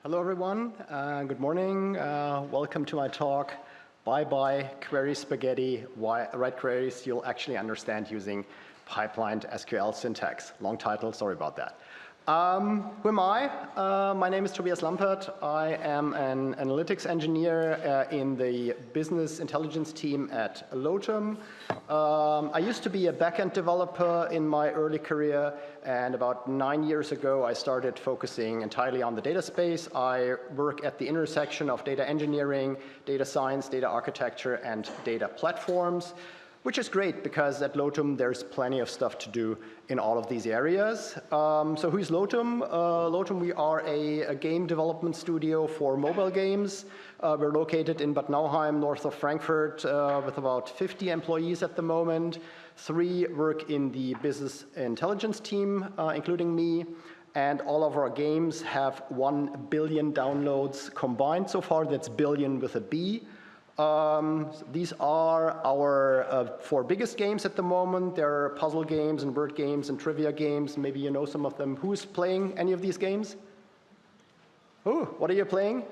Hello, everyone. Good morning. Welcome to my talk, Bye-Bye Query Spaghetti, Write Queries You'll Actually Understand Using Pipelined SQL Syntax. Long title, sorry about that. Who am I? My name is Tobias Lampert. I am an analytics engineer in the business intelligence team at Lotum. I used to be a backend developer in my early career, and about 9 years ago I started focusing entirely on the data space. I work at the intersection of data engineering, data science, data architecture, and data platforms, which is great because at Lotum there's plenty of stuff to do in all of these areas. So who's Lotum? Lotum, we are a game development studio for mobile games. We're located in Bad Nauheim, north of Frankfurt, with about 50 employees at the moment. 3 work in the business intelligence team, including me. And all of our games have 1 billion downloads combined so far. That's billion with a B. These are our 4 biggest games at the moment. There are puzzle games and word games and trivia games. Maybe you know some of them. Who's playing any of these games? Who? What are you playing?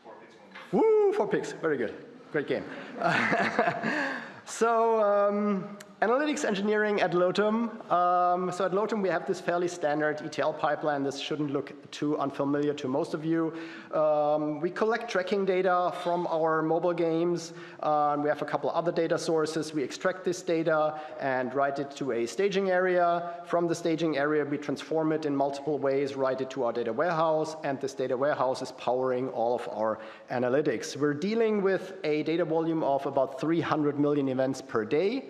4 Pigs. Woo, 4 Pigs. Very good. Great game. Analytics engineering at Lotum. So at Lotum we have this fairly standard ETL pipeline. This shouldn't look too unfamiliar to most of you. We collect tracking data from our mobile games. We have a couple other data sources. We extract this data and write it to a staging area. From the staging area we transform it in multiple ways, write it to our data warehouse, and this data warehouse is powering all of our analytics. We're dealing with a data volume of about 300 million events per day.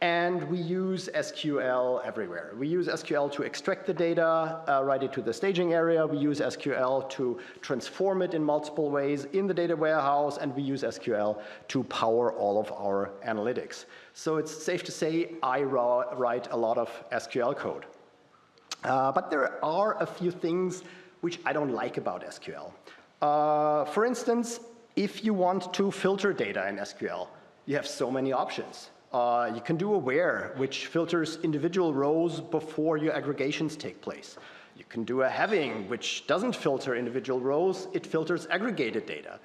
And we use SQL everywhere. We use SQL to extract the data, write it to the staging area. We use SQL to transform it in multiple ways in the data warehouse. And we use SQL to power all of our analytics. So it's safe to say I write a lot of SQL code. But there are a few things which I don't like about SQL. For instance, if you want to filter data in SQL, you have so many options. You can do a where, which filters individual rows before your aggregations take place. You can do a having, which doesn't filter individual rows, it filters aggregated data.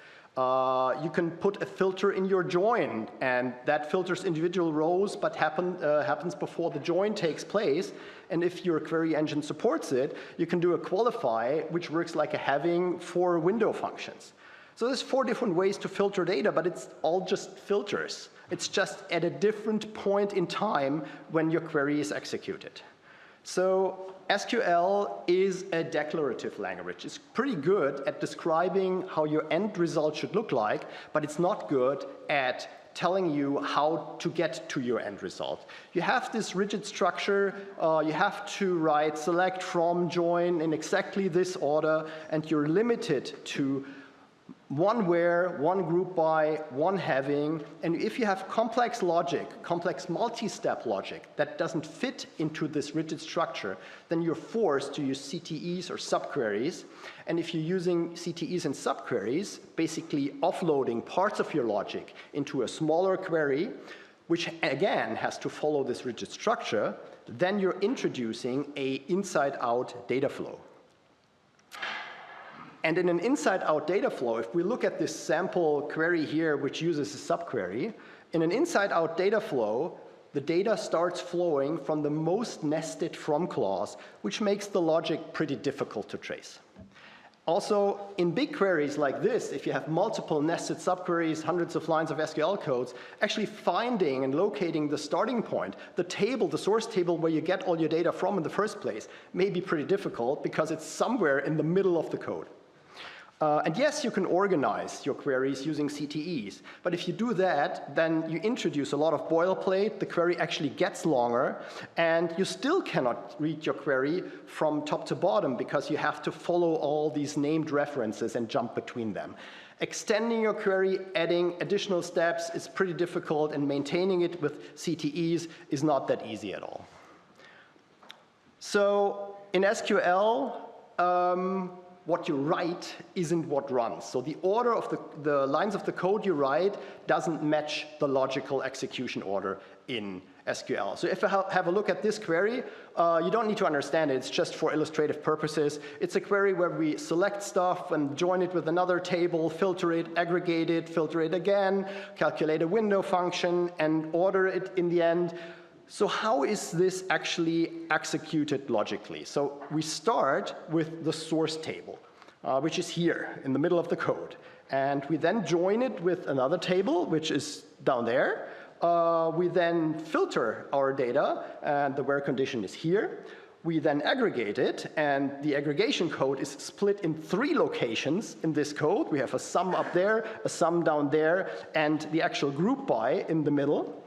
You can put a filter in your join, and that filters individual rows, but happens before the join takes place. And if your query engine supports it, you can do a qualify, which works like a having for window functions. So there's 4 different ways to filter data, but it's all just filters. It's just at a different point in time when your query is executed. So SQL is a declarative language. It's pretty good at describing how your end result should look like, but it's not good at telling you how to get to your end result. You have this rigid structure. You have to write select, from, join in exactly this order, and you're limited to 1 where, 1 group by, 1 having, and if you have complex logic, complex multi-step logic that doesn't fit into this rigid structure, then you're forced to use CTEs or subqueries. And if you're using CTEs and subqueries, basically offloading parts of your logic into a smaller query, which again has to follow this rigid structure, then you're introducing an inside-out data flow. And in an inside-out data flow, if we look at this sample query here, which uses a subquery, in an inside-out data flow, the data starts flowing from the most nested from clause, which makes the logic pretty difficult to trace. Also, in big queries like this, if you have multiple nested subqueries, hundreds of lines of SQL codes, actually finding and locating the starting point, the table, the source table where you get all your data from in the first place, may be pretty difficult because it's somewhere in the middle of the code. And yes, you can organize your queries using CTEs, but if you do that, then you introduce a lot of boilerplate, the query actually gets longer, and you still cannot read your query from top to bottom because you have to follow all these named references and jump between them. Extending your query, adding additional steps is pretty difficult, and maintaining it with CTEs is not that easy at all. So in SQL, what you write isn't what runs. So the order of the lines of the code you write doesn't match the logical execution order in SQL. So if I have a look at this query, you don't need to understand it. It's just for illustrative purposes. It's a query where we select stuff and join it with another table, filter it, aggregate it, filter it again, calculate a window function, and order it in the end. So how is this actually executed logically? So we start with the source table, which is here in the middle of the code. And we then join it with another table, which is down there. We then filter our data, and the where condition is here. We then aggregate it, and the aggregation code is split in 3 locations in this code. We have a sum up there, a sum down there, and the actual group by in the middle.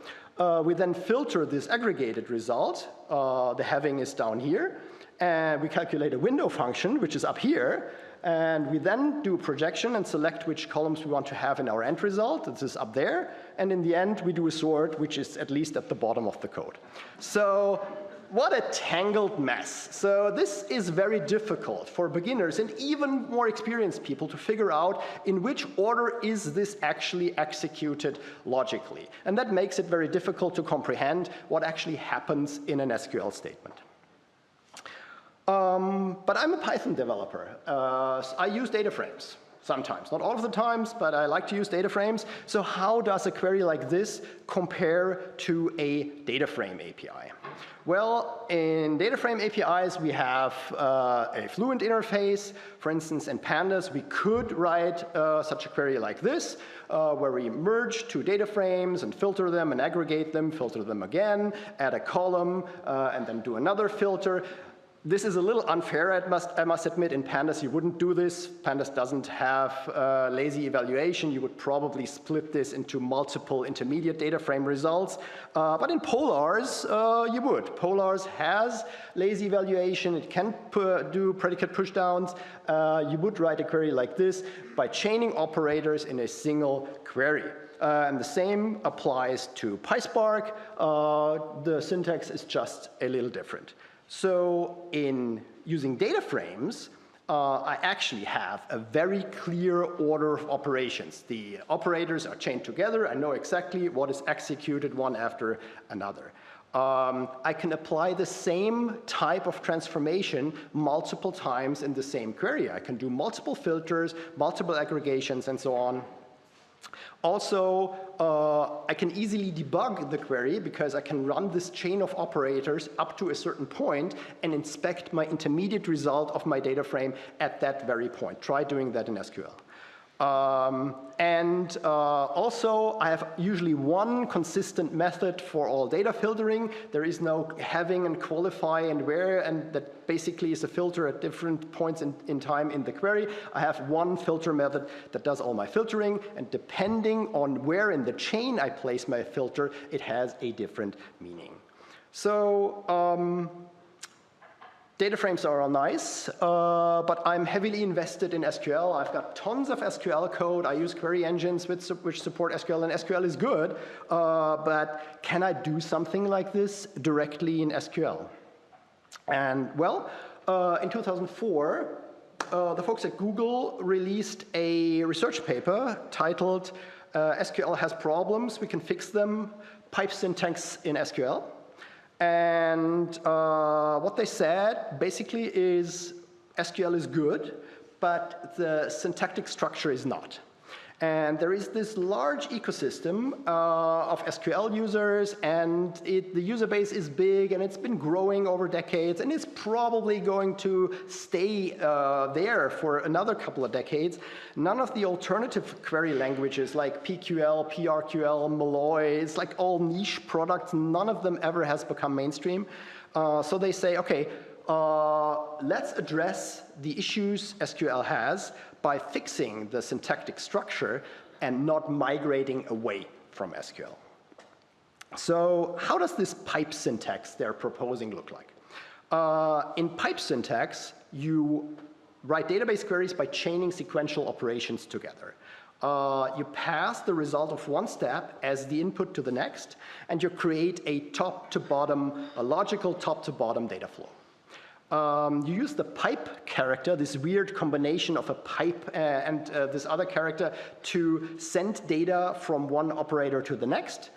We then filter this aggregated result. The having is down here. And we calculate a window function, which is up here. And we then do a projection and select which columns we want to have in our end result. This is up there. And in the end, we do a sort, which is at least at the bottom of the code. So what a tangled mess. So this is very difficult for beginners and even more experienced people to figure out in which order is this actually executed logically. And that makes it very difficult to comprehend what actually happens in an SQL statement. But I'm a Python developer. I use data frames sometimes, not all of the times, but I like to use data frames. So how does a query like this compare to a data frame API? Well, in data frame APIs, we have a fluent interface. For instance, in Pandas, we could write such a query like this, where we merge 2 data frames and filter them and aggregate them, filter them again, add a column, and then do another filter. This is a little unfair, I must admit. In Pandas, you wouldn't do this. Pandas doesn't have lazy evaluation. You would probably split this into multiple intermediate data frame results. But in Polars, you would. Polars has lazy evaluation. It can do predicate pushdowns. You would write a query like this by chaining operators in a single query. And the same applies to PySpark. The syntax is just a little different. So in using data frames, I actually have a very clear order of operations. The operators are chained together. I know exactly what is executed one after another. I can apply the same type of transformation multiple times in the same query. I can do multiple filters, multiple aggregations, and so on. Also, I can easily debug the query because I can run this chain of operators up to a certain point and inspect my intermediate result of my data frame at that very point. Try doing that in SQL. Also, I have usually one consistent method for all data filtering. There is no having and qualify and where, and that basically is a filter at different points in time in the query. I have one filter method that does all my filtering, and depending on where in the chain I place my filter, it has a different meaning. So, data frames are all nice, but I'm heavily invested in SQL. I've got tons of SQL code. I use query engines which support SQL, and SQL is good. But can I do something like this directly in SQL? And well, in 2004, the folks at Google released a research paper titled SQL has problems, we can fix them, pipe syntax in SQL. And what they said basically is SQL is good, but the syntactic structure is not. And there is this large ecosystem of SQL users, and the user base is big, and it's been growing over decades, and it's probably going to stay there for another couple of decades. None of the alternative query languages like PQL, PRQL, Malloy, it's like all niche products. None of them ever has become mainstream. So they say, okay, let's address the issues SQL has by fixing the syntactic structure and not migrating away from SQL. So how does this pipe syntax they're proposing look like? In pipe syntax, you write database queries by chaining sequential operations together. You pass the result of one step as the input to the next, and you create a top-to-bottom, a logical top-to-bottom data flow. You use the pipe character, this weird combination of a pipe and this other character, to send data from one operator to the next.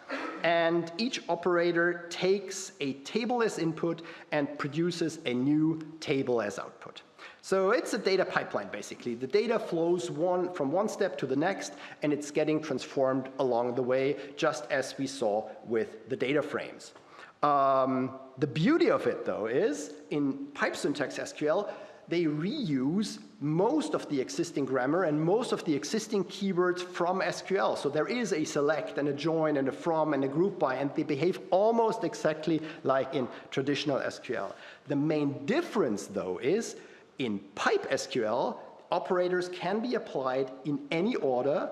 And each operator takes a table as input and produces a new table as output. So it's a data pipeline, basically. The data flows from one step to the next, and it's getting transformed along the way, just as we saw with the data frames. The beauty of it, though, is in pipe syntax SQL, they reuse most of the existing grammar and most of the existing keywords from SQL. So there is a select and a join and a from and a group by, and they behave almost exactly like in traditional SQL. The main difference, though, is in pipe SQL, operators can be applied in any order,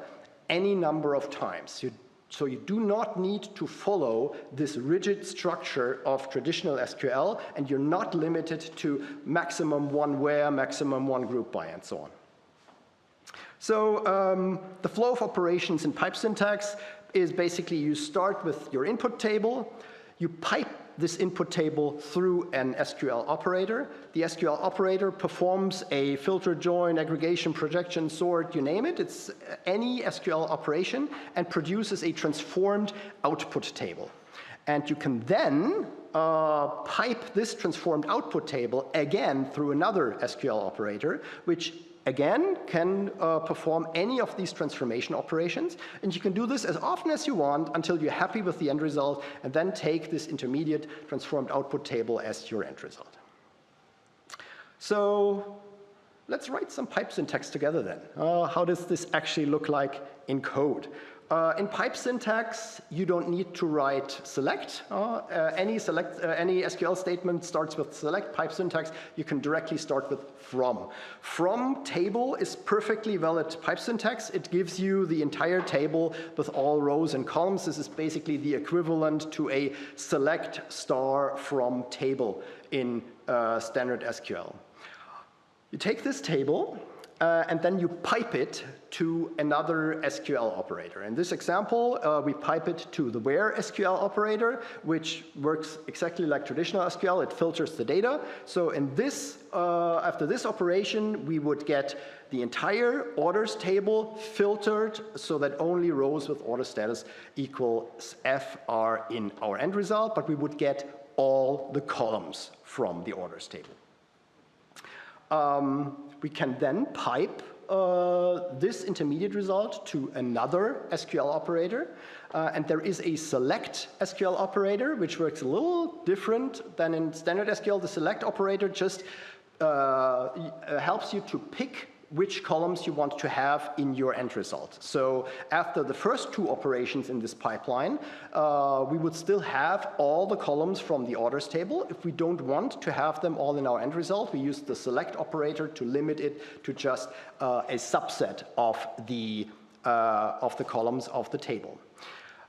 any number of times. So you do not need to follow this rigid structure of traditional SQL, and you're not limited to maximum one where, maximum one group by, and so on. So the flow of operations in pipe syntax is basically you start with your input table, you pipe this input table through an SQL operator. The SQL operator performs a filter, join, aggregation, projection, sort, you name it. It's any SQL operation and produces a transformed output table. And you can then pipe this transformed output table again through another SQL operator, which again can perform any of these transformation operations. And you can do this as often as you want until you're happy with the end result, and then take this intermediate transformed output table as your end result. So let's write some pipe syntax together then. How does this actually look like in code? In pipe syntax, you don't need to write select. Any SQL statement starts with select. Pipe syntax, you can directly start with from. From table is perfectly valid pipe syntax. It gives you the entire table with all rows and columns. This is basically the equivalent to a select star from table in standard SQL. You take this table, and then you pipe it to another SQL operator. In this example, we pipe it to the where SQL operator, which works exactly like traditional SQL. It filters the data. So in this, after this operation, we would get the entire orders table filtered so that only rows with order status equals F are in our end result, but we would get all the columns from the orders table. We can then pipe this intermediate result to another SQL operator. And there is a select SQL operator, which works a little different than in standard SQL. The select operator just helps you to pick which columns you want to have in your end result. So after the first two operations in this pipeline, we would still have all the columns from the orders table. If we don't want to have them all in our end result, we use the select operator to limit it to just a subset of the columns of the table.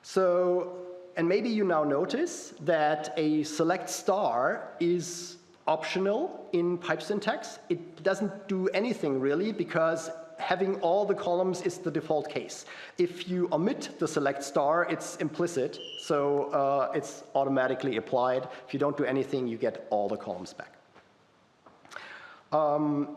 So, and maybe you now notice that a select star is optional in pipe syntax. It doesn't do anything really because having all the columns is the default case. If you omit the select star, it's implicit, so it's automatically applied. If you don't do anything, you get all the columns back.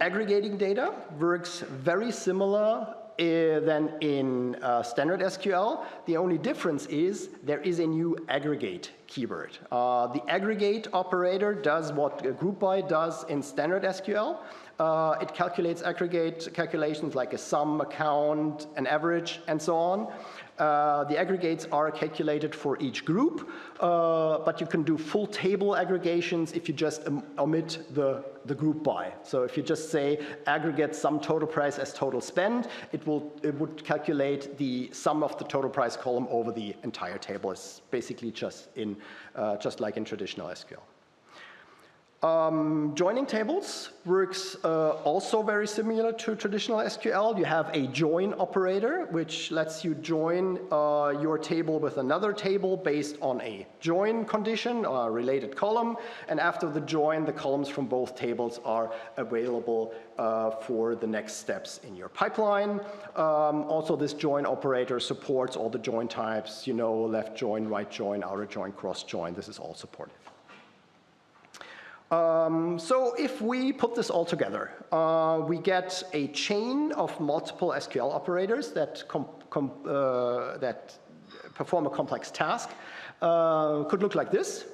Aggregating data works very similar than in standard SQL. The only difference is there is a new aggregate keyword. The aggregate operator does what group by does in standard SQL. It calculates aggregate calculations like a sum, a count, an average, and so on. The aggregates are calculated for each group, but you can do full table aggregations if you just omit the group by. So if you just say aggregate sum total price as total spend, it would calculate the sum of the total price column over the entire table. It's basically just like in traditional SQL. Joining tables works also very similar to traditional SQL. You have a join operator, which lets you join your table with another table based on a join condition, or a related column. And after the join, the columns from both tables are available for the next steps in your pipeline. Also, this join operator supports all the join types, you know, left join, right join, outer join, cross join. This is all supported. So if we put this all together, we get a chain of multiple SQL operators that perform a complex task could look like this.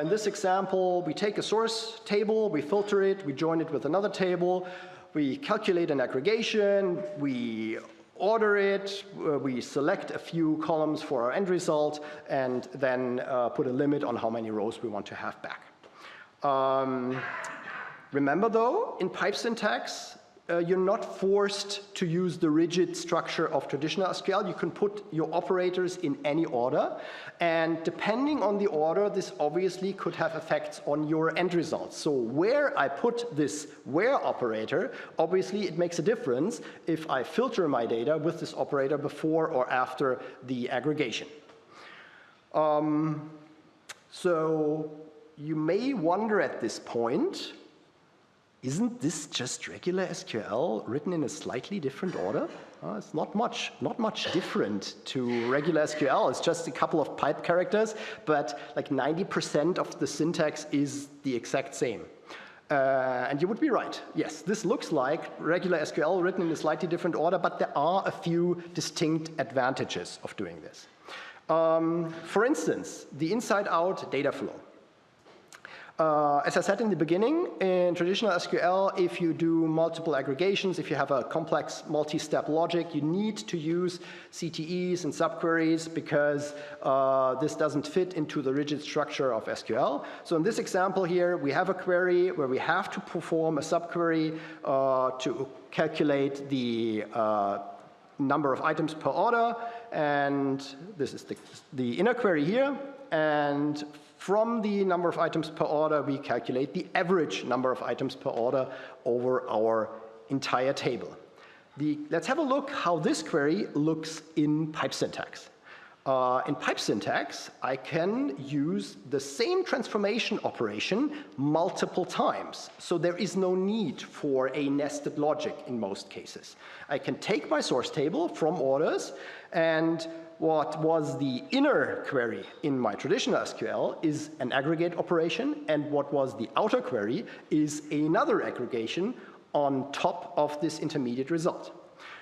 In this example, we take a source table, we filter it, we join it with another table, we calculate an aggregation, we order it, we select a few columns for our end result, and then put a limit on how many rows we want to have back. Remember though, in pipe syntax, you're not forced to use the rigid structure of traditional SQL. You can put your operators in any order, and depending on the order, this obviously could have effects on your end results. So where I put this where operator, obviously it makes a difference if I filter my data with this operator before or after the aggregation. So you may wonder at this point, isn't this just regular SQL written in a slightly different order? It's not much different to regular SQL. It's just a couple of pipe characters, but like 90% of the syntax is the exact same. And you would be right. Yes, this looks like regular SQL written in a slightly different order, but there are a few distinct advantages of doing this. For instance, the inside-out data flow. As I said in the beginning, in traditional SQL, if you do multiple aggregations, if you have a complex multi-step logic, you need to use CTEs and subqueries because this doesn't fit into the rigid structure of SQL. So in this example here, we have a query where we have to perform a subquery to calculate the number of items per order, and this is the inner query here, and from the number of items per order, we calculate the average number of items per order over our entire table. Let's have a look how this query looks in pipe syntax. In pipe syntax, I can use the same transformation operation multiple times. So there is no need for a nested logic in most cases. I can take my source table from orders, and what was the inner query in my traditional SQL is an aggregate operation, and what was the outer query is another aggregation on top of this intermediate result.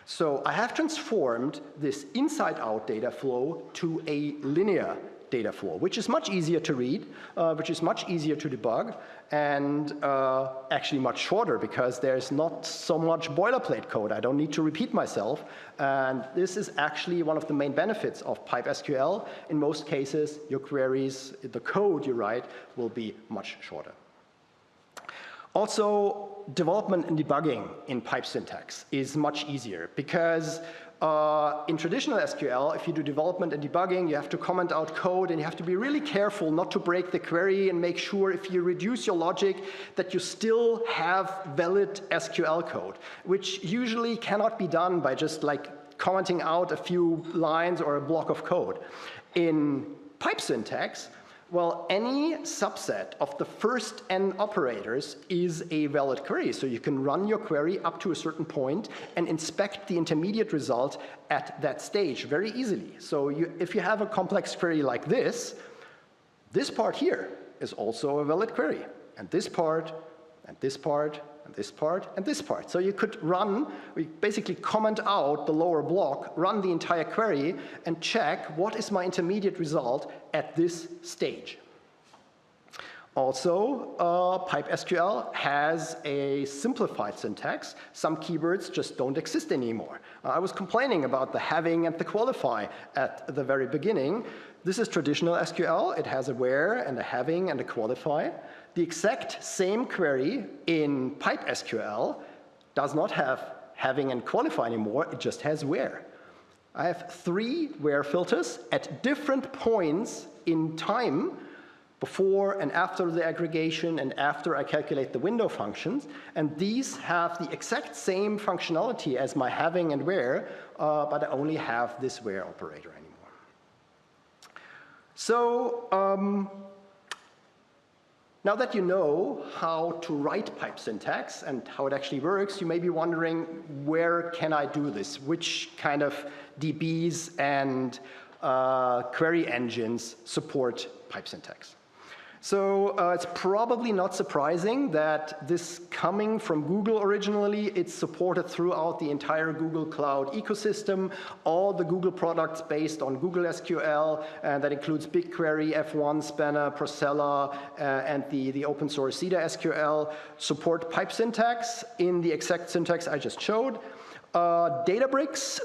So I have transformed this inside-out data flow to a linear data flow, which is much easier to read, which is much easier to debug, and actually much shorter because there's not so much boilerplate code. I don't need to repeat myself, and this is actually one of the main benefits of pipe SQL. In most cases, your queries, the code you write, will be much shorter. Also, development and debugging in pipe syntax is much easier because in traditional SQL, if you do development and debugging, you have to comment out code and you have to be really careful not to break the query and make sure if you reduce your logic that you still have valid SQL code, which usually cannot be done by just like commenting out a few lines or a block of code. In pipe syntax, well, any subset of the first n operators is a valid query. So you can run your query up to a certain point and inspect the intermediate result at that stage very easily. So if you have a complex query like this part here is also a valid query. And this part, and this part, and this part, and this part. So you could we basically comment out the lower block, run the entire query, and check what is my intermediate result at this stage. Also, pipe SQL has a simplified syntax. Some keywords just don't exist anymore. I was complaining about the having and the qualify at the very beginning. This is traditional SQL. It has a where and a having and a qualify. The exact same query in pipe SQL does not have having and qualify anymore. It just has where. I have 3 where filters at different points in time before and after the aggregation and after I calculate the window functions. And these have the exact same functionality as my having and where, but I only have this where operator anymore. So now that you know how to write pipe syntax and how it actually works, you may be wondering, where can I do this? Which kind of DBs and query engines support pipe syntax? So it's probably not surprising that this coming from Google originally, it's supported throughout the entire Google Cloud ecosystem. All the Google products based on Google SQL, and that includes BigQuery, F1, Spanner, Procella, and the open source Zeta SQL, support pipe syntax in the exact syntax I just showed. Databricks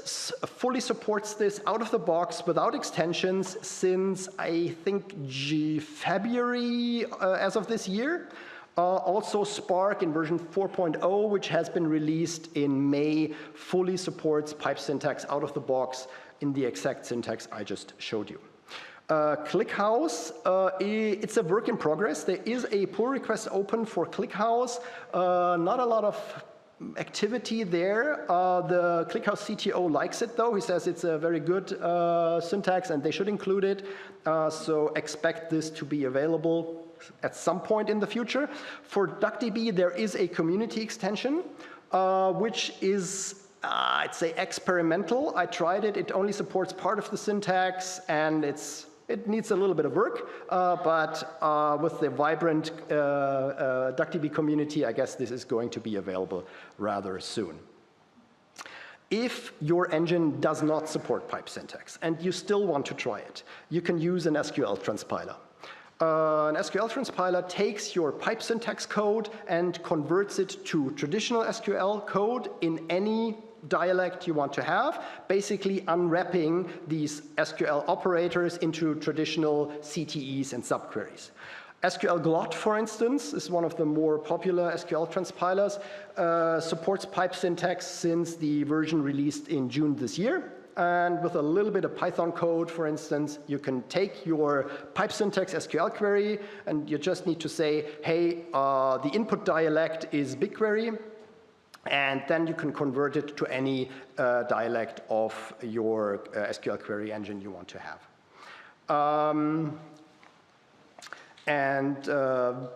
fully supports this out of the box without extensions since I think February as of this year. Also Spark in version 4.0, which has been released in May, fully supports pipe syntax out of the box in the exact syntax I just showed you. ClickHouse, it's a work in progress. There is a pull request open for ClickHouse. Not a lot of activity there. The ClickHouse CTO likes it though. He says it's a very good syntax and they should include it. So expect this to be available at some point in the future. For DuckDB, there is a community extension, which is I'd say experimental. I tried it. It only supports part of the syntax and it needs a little bit of work, but with the vibrant DuckDB community, I guess this is going to be available rather soon. If your engine does not support pipe syntax and you still want to try it, you can use an SQL transpiler. An SQL transpiler takes your pipe syntax code and converts it to traditional SQL code in any dialect you want to have, basically unwrapping these SQL operators into traditional CTEs and subqueries. SQLGlot, for instance, is one of the more popular SQL transpilers, supports pipe syntax since the version released in June this year. And with a little bit of Python code, for instance, you can take your pipe syntax SQL query and you just need to say, hey, the input dialect is BigQuery. And then you can convert it to any dialect of your SQL query engine you want to have.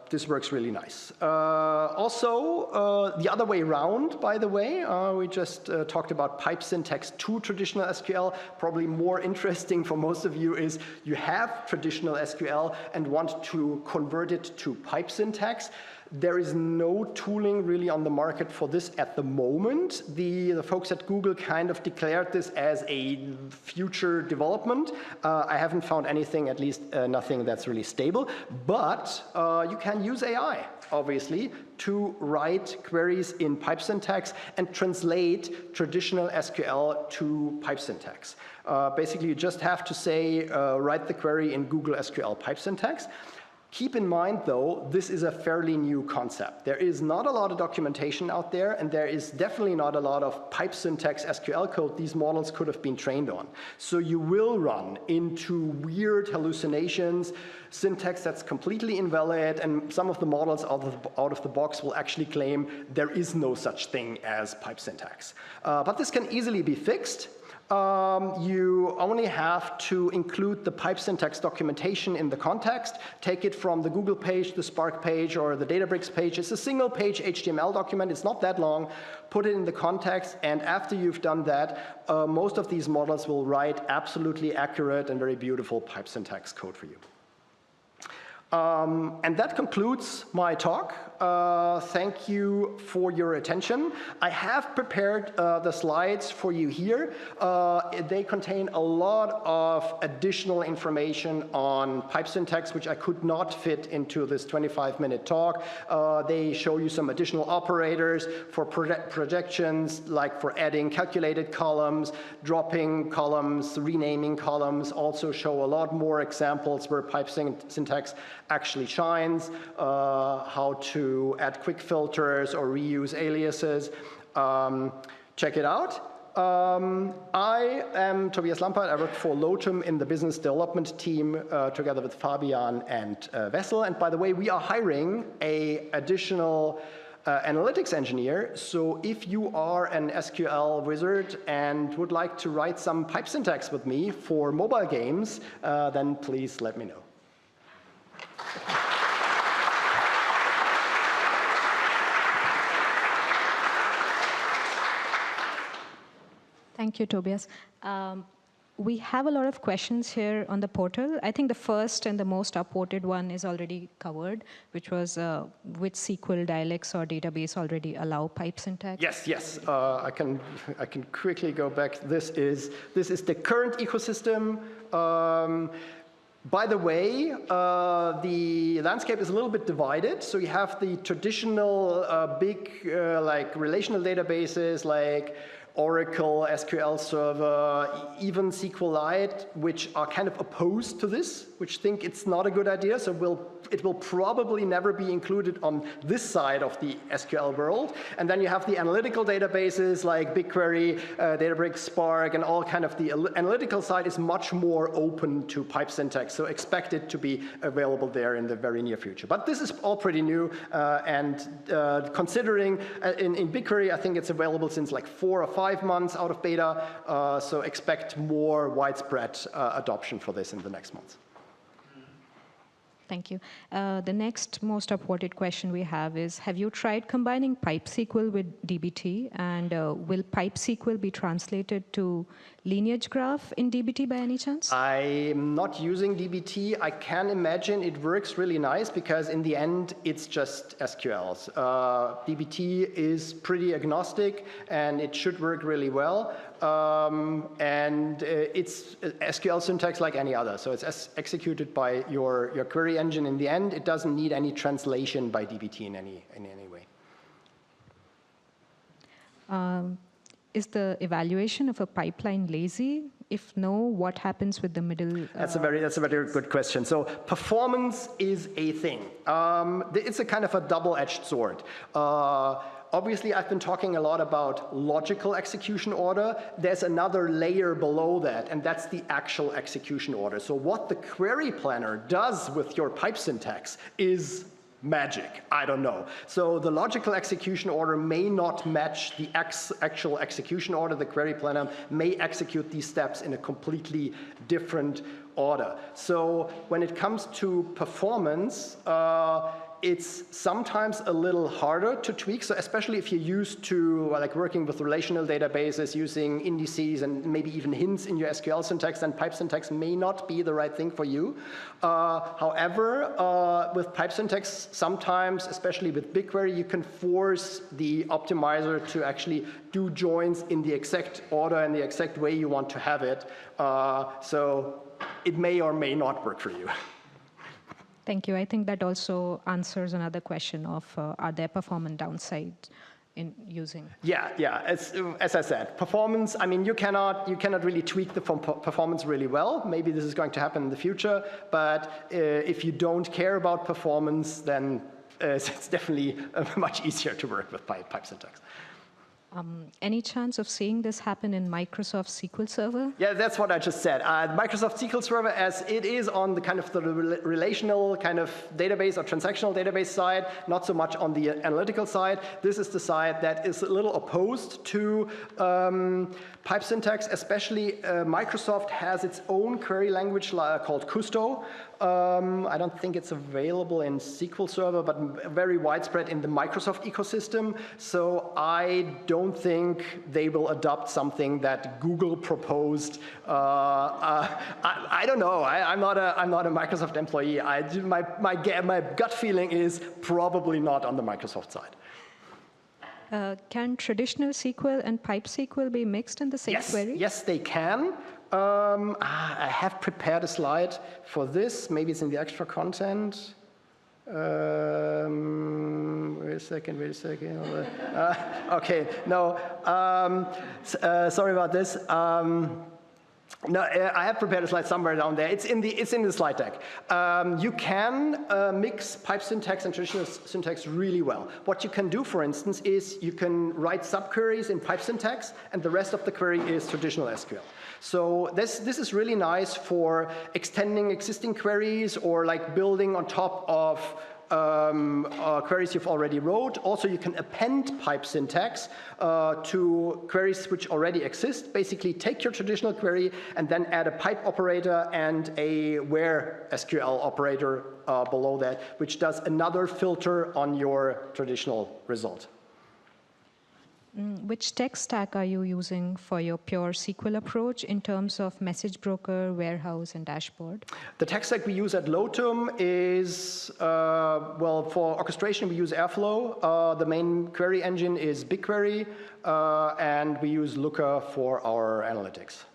This works really nice. Also, the other way around, by the way, we just talked about pipe syntax to traditional SQL. Probably more interesting for most of you is you have traditional SQL and want to convert it to pipe syntax. There is no tooling really on the market for this at the moment. The folks at Google kind of declared this as a future development. I haven't found anything, at least nothing that's really stable. But you can use AI, obviously, to write queries in pipe syntax and translate traditional SQL to pipe syntax. Basically, you just have to say, write the query in Google SQL pipe syntax. Keep in mind, though, this is a fairly new concept. There is not a lot of documentation out there, and there is definitely not a lot of pipe syntax SQL code these models could have been trained on. So you will run into weird hallucinations, syntax that's completely invalid, and some of the models out of the box will actually claim there is no such thing as pipe syntax. But this can easily be fixed. You only have to include the pipe syntax documentation in the context, take it from the Google page, the Spark page, or the Databricks page. It's a single page HTML document, it's not that long. Put it in the context, and after you've done that, most of these models will write absolutely accurate and very beautiful pipe syntax code for you. And that concludes my talk. Thank you for your attention. I have prepared the slides for you here. They contain a lot of additional information on pipe syntax, which I could not fit into this 25-minute talk. They show you some additional operators for projections, like for adding calculated columns, dropping columns, renaming columns. Also show a lot more examples where pipe syntax actually shines, how to add quick filters or reuse aliases. Check it out. I am Tobias Lampert. I work for Lotum in the business development team together with Fabian and Wessel. And by the way, we are hiring an additional analytics engineer. So if you are an SQL wizard and would like to write some pipe syntax with me for mobile games, then please let me know. Thank you, Tobias. We have a lot of questions here on the portal. I think the first and the most upvoted one is already covered, which was which SQL dialects or database already allow pipe syntax? Yes. I can quickly go back. This is the current ecosystem. By the way, the landscape is a little bit divided. So you have the traditional big like relational databases like Oracle, SQL Server, even SQLGlot, which are kind of opposed to this, which think it's not a good idea, so it will probably never be included on this side of the SQL world. And then you have the analytical databases like BigQuery, Databricks, Spark, and all kind of the analytical side is much more open to pipe syntax, so expect it to be available there in the very near future. But this is all pretty new, and considering in BigQuery, I think it's available since like 4 or 5 months out of beta, so expect more widespread adoption for this in the next months. Thank you. The next most upvoted question we have is, have you tried combining PipeSQL with DBT, and will PipeSQL be translated to lineage graph in DBT by any chance? I'm not using DBT. I can imagine it works really nice because in the end, it's just SQLs. DBT is pretty agnostic and it should work really well. And it's SQL syntax like any other. So it's executed by your query engine in the end. It doesn't need any translation by DBT in any way. Is the evaluation of a pipeline lazy? If no, what happens with the middle? That's a very good question. So performance is a thing. It's a kind of a double-edged sword. Obviously, I've been talking a lot about logical execution order. There's another layer below that, and that's the actual execution order. So what the query planner does with your pipe syntax is magic. I don't know. So the logical execution order may not match the actual execution order. The query planner may execute these steps in a completely different order. So when it comes to performance, it's sometimes a little harder to tweak, so especially if you're used to like working with relational databases, using indices and maybe even hints in your SQL syntax, then pipe syntax may not be the right thing for you. However, with pipe syntax, sometimes, especially with BigQuery, you can force the optimizer to actually do joins in the exact order and the exact way you want to have it. So it may or may not work for you. Thank you. I think that also answers another question of are there performance downsides in using? Yeah. As I said, performance. I mean, you cannot really tweak the performance really well. Maybe this is going to happen in the future. But if you don't care about performance, then it's definitely much easier to work with pipe syntax. Any chance of seeing this happen in Microsoft SQL Server? Yeah, that's what I just said. Microsoft SQL Server, as it is on the kind of the relational kind of database or transactional database side, not so much on the analytical side. This is the side that is a little opposed to pipe syntax. Especially Microsoft has its own query language called Custo. I don't think it's available in SQL Server, but very widespread in the Microsoft ecosystem. So I don't think they will adopt something that Google proposed. I don't know. I'm not a Microsoft employee. My gut feeling is probably not on the Microsoft side. Can traditional SQL and pipe SQL be mixed in the same query? Yes, they can. I have prepared a slide for this. Maybe it's in the extra content. Wait a second. Okay, no. Sorry about this. No, I have prepared a slide somewhere down there. It's in the slide deck. You can mix pipe syntax and traditional syntax really well. What you can do, for instance, is you can write subqueries in pipe syntax, and the rest of the query is traditional SQL. So this is really nice for extending existing queries or like building on top of queries you've already wrote. Also, you can append pipe syntax to queries which already exist. Basically, take your traditional query and then add a pipe operator and a where SQL operator below that, which does another filter on your traditional result. Which tech stack are you using for your pure SQL approach in terms of message broker, warehouse, and dashboard? The tech stack we use at Lotum is, well, for orchestration we use Airflow. The main query engine is BigQuery, and we use Looker for our analytics.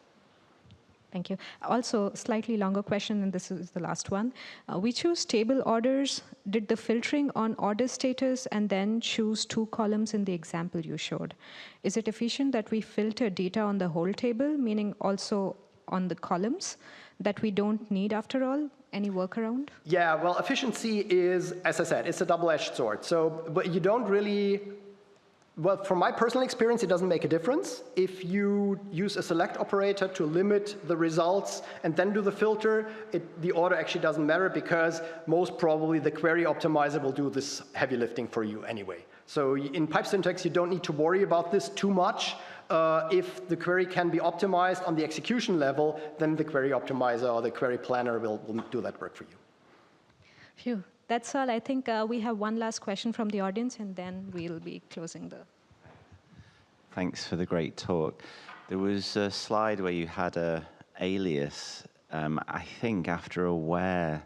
Thank you. Also, slightly longer question, and this is the last one. We choose table orders, did the filtering on order status, and then choose 2 columns in the example you showed. Is it efficient that we filter data on the whole table, meaning also on the columns, that we don't need after all? Any workaround? Yeah, well, efficiency is, as I said, it's a double-edged sword. So, but you don't really, well, from my personal experience, it doesn't make a difference. If you use a select operator to limit the results and then do the filter, the order actually doesn't matter because most probably the query optimizer will do this heavy lifting for you anyway. So in pipe syntax, you don't need to worry about this too much. If the query can be optimized on the execution level, then the query optimizer or the query planner will do that work for you. Phew. That's all. I think we have one last question from the audience, and then we'll be closing the... Thanks for the great talk. There was a slide where you had a alias, I think after a where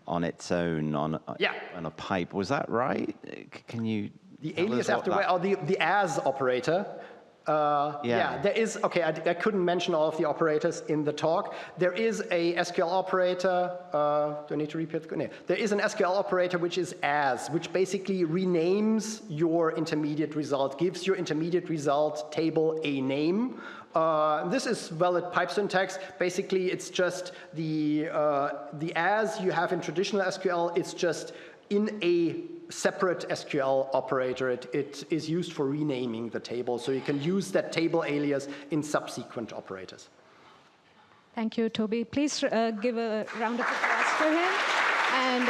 on its own on a pipe. Was that right? Can you... The alias after where, or the as operator. Yeah, there is, okay, I couldn't mention all of the operators in the talk. There is a SQL operator, do I need to repeat? No. There is an SQL operator which is as, which basically renames your intermediate result, gives your intermediate result table a name. This is valid pipe syntax. Basically, it's just the as you have in traditional SQL, it's just in a separate SQL operator. It is used for renaming the table, so you can use that table alias in subsequent operators. Thank you, Toby. Please give a round of applause for him. And